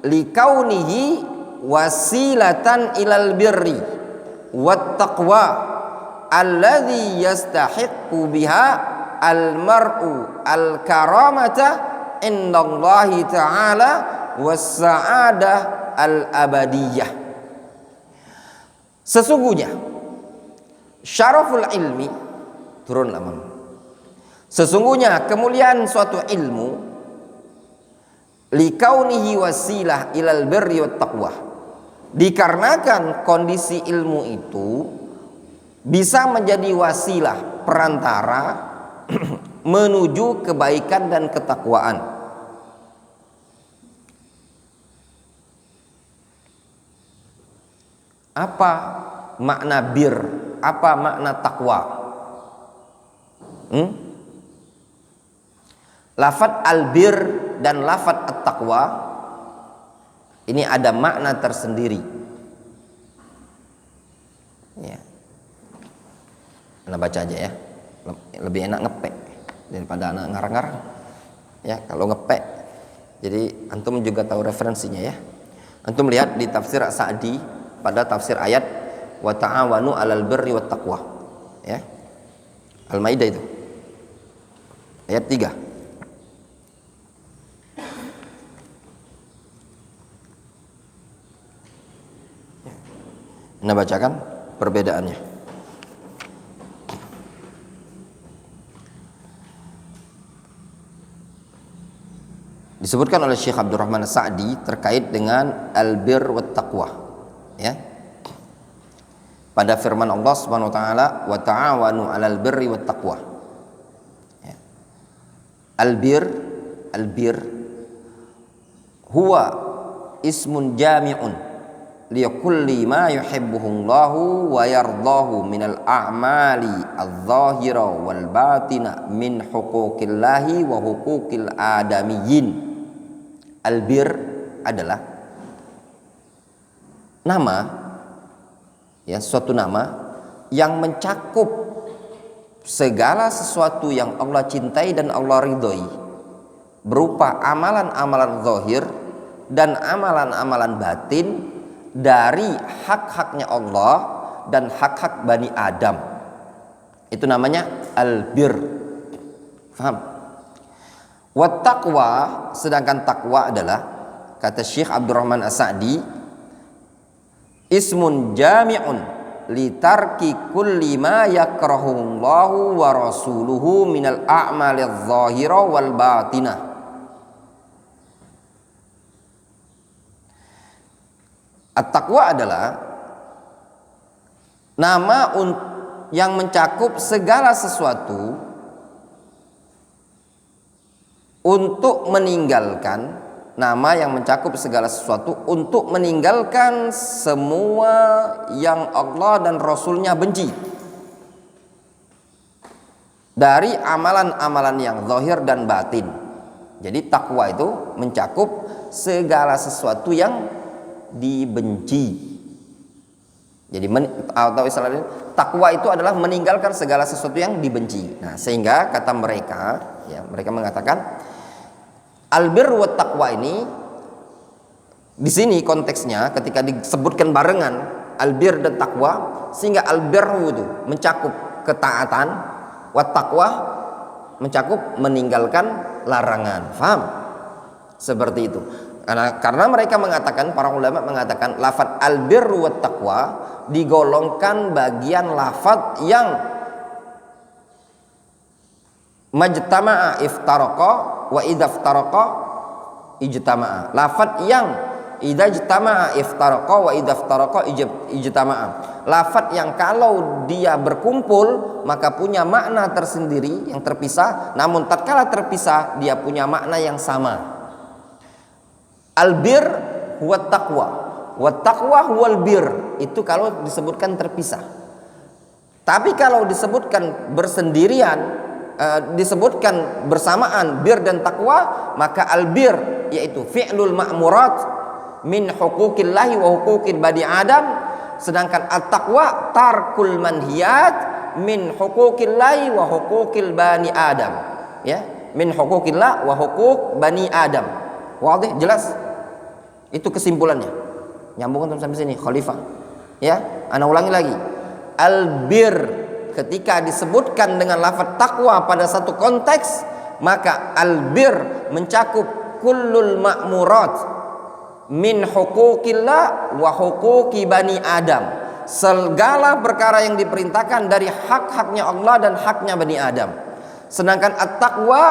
likaunihi wasilatan ilal birri wat taqwa alladhi yastahiqqu biha al mar'u al karamata indallahi ta'ala was sa'adah al abadiyah. Sesungguhnya syaraful ilmi, turun lama. Sesungguhnya kemuliaan suatu ilmu likaunihi wasilah ilal birri wat taqwa, dikarenakan kondisi ilmu itu bisa menjadi wasilah perantara menuju kebaikan dan ketakwaan. Apa makna bir? Apa makna takwa? Lafadz albir dan lafadz at-taqwa ini ada makna tersendiri. Ya. Anda baca aja ya. Lebih enak ngepek daripada anak ngarang-ngarang. Ya, kalau ngepek. Jadi antum juga tahu referensinya ya. Antum lihat di tafsir Sa'di pada tafsir ayat wa ta'awanu 'alal birri wat taqwa. Ya. Al-Maidah itu. Ayat 3. Anda bacakan perbedaannya. Disebutkan oleh Syekh Abdurrahman Sa'di terkait dengan al-bir wat taqwa. Ya. Pada firman Allah Subhanahu wa taala, "Wa ta'awanu 'alal birri wat taqwa." Ya. Al-bir huwa ismun jami'un likulli ma yuhibbuhullahu wa yardahu minal a'mali adh-dhahira wal batina min huquqillahi wa huquqil adamiyyin. Albir adalah nama, ya, suatu nama yang mencakup segala sesuatu yang Allah cintai dan Allah ridhoi, berupa amalan-amalan zahir dan amalan-amalan batin dari hak-haknya Allah dan hak-hak Bani Adam. Itu namanya albir. Faham? Wat taqwa, sedangkan takwa adalah, kata Syekh Abdurrahman As-Sa'di, ismun jami'un li tarki kulli ma yakrahullahu wa rasuluhu minal a'mali adh-dhahira wal batinah. At-taqwa adalah nama yang mencakup segala sesuatu untuk meninggalkan nama yang mencakup segala sesuatu untuk meninggalkan semua yang Allah dan Rasulnya benci dari amalan-amalan yang zahir dan batin. Jadi takwa itu mencakup segala sesuatu yang dibenci. Jadi atau istilahnya takwa itu adalah meninggalkan segala sesuatu yang dibenci. Nah, sehingga kata mereka, ya, mereka mengatakan albir wa taqwa ini di sini konteksnya ketika disebutkan barengan albir dan takwa, sehingga albirru itu mencakup ketaatan, wa taqwa mencakup meninggalkan larangan. Faham? Seperti itu. Karena mereka mengatakan, para ulama mengatakan lafaz albirru wa taqwa digolongkan bagian lafaz yang majtama'a iftaraqa wa idza iftaraqa ijtama'a. Lafaz yang idza ijtama'a iftaraqa wa idza iftaraqa ijtama'a. Lafaz yang kalau dia berkumpul maka punya makna tersendiri yang terpisah, namun tatkala terpisah dia punya makna yang sama. Albir huwa taqwa wa taqwa huwal bir, itu kalau disebutkan terpisah. Tapi kalau disebutkan bersendirian, disebutkan bersamaan bir dan takwa, maka albir yaitu fi'lul ma'murat min huquqillahi wa huquqil bani adam, sedangkan at-taqwa tarkul manhiyat min huquqillahi wa huquqil bani adam, ya, min huquqillah wa huquq bani adam. Wadih, jelas? Itu kesimpulannya. Nyambung sampai sini Khalifah. Ya, ana ulangi lagi. Albir ketika disebutkan dengan lafaz takwa pada satu konteks, maka albir mencakup kullul ma'murat min huquqillah wa huquqi bani adam. Segala perkara yang diperintahkan dari hak-haknya Allah dan haknya bani Adam. Sedangkan at-taqwa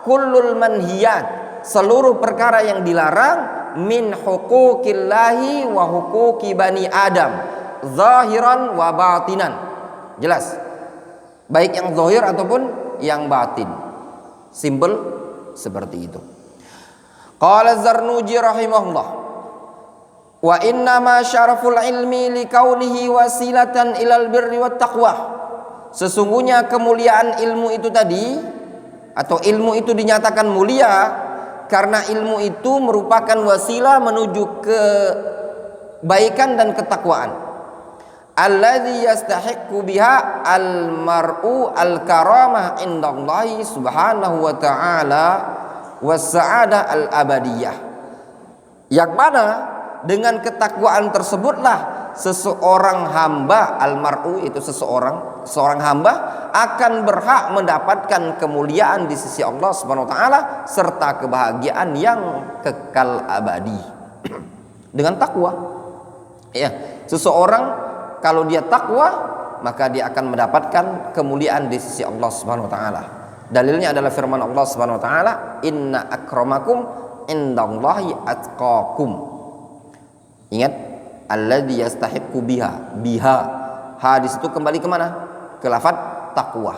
kullul manhiyat, seluruh perkara yang dilarang min huquqillahi wa huquqi bani Adam, zahiran wa batinan. Jelas? Baik yang zahir ataupun yang batin. Simpel seperti itu. Qala Zarnuji rahimahullah, wa inna ma syaraful ilmi likaunihi wasilatan ilal birri wat taqwa. Sesungguhnya kemuliaan ilmu itu tadi, atau ilmu itu dinyatakan mulia karena ilmu itu merupakan wasilah menuju kebaikan dan ketakwaan. Alladzi yastahiqqu biha al-mar'u al-karamah indallahi subhanahu wa ta'ala was-sa'adah al-abadiyah. Yang mana dengan ketakwaan tersebutlah seseorang hamba, al-mar'u itu seorang hamba akan berhak mendapatkan kemuliaan di sisi Allah Subhanahu wa taala serta kebahagiaan yang kekal abadi. Dengan takwa. Ya, seseorang kalau dia takwa maka dia akan mendapatkan kemuliaan di sisi Allah Subhanahu wa taala. Dalilnya adalah firman Allah Subhanahu wa taala, "Inna akramakum indallahi atqakum." Ingat, alladzi yastahiqqu biha. Hadis itu kembali kemana? Ke lafaz takwa.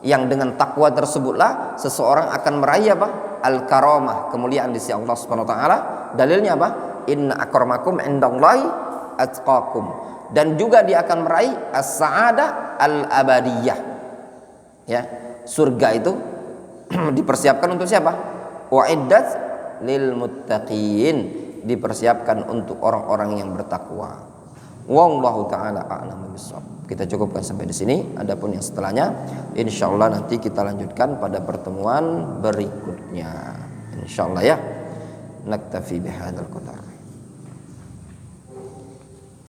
Yang dengan takwa tersebutlah seseorang akan meraih apa? Al-karamah, kemuliaan di sisi Allah Subhanahu wa taala. Dalilnya apa? Inna akramakum indallahi atqakum. Dan juga dia akan meraih as-sa'adah al-abadiyah. Ya, surga itu dipersiapkan untuk siapa? Wa'iddat lil muttaqin, dipersiapkan untuk orang-orang yang bertakwa. Wallahu taala a'lamu bissawab. Kita cukupkan sampai di sini. Adapun yang setelahnya insyaallah nanti kita lanjutkan pada pertemuan berikutnya. Insyaallah ya. Naktafi bihadzal qadar.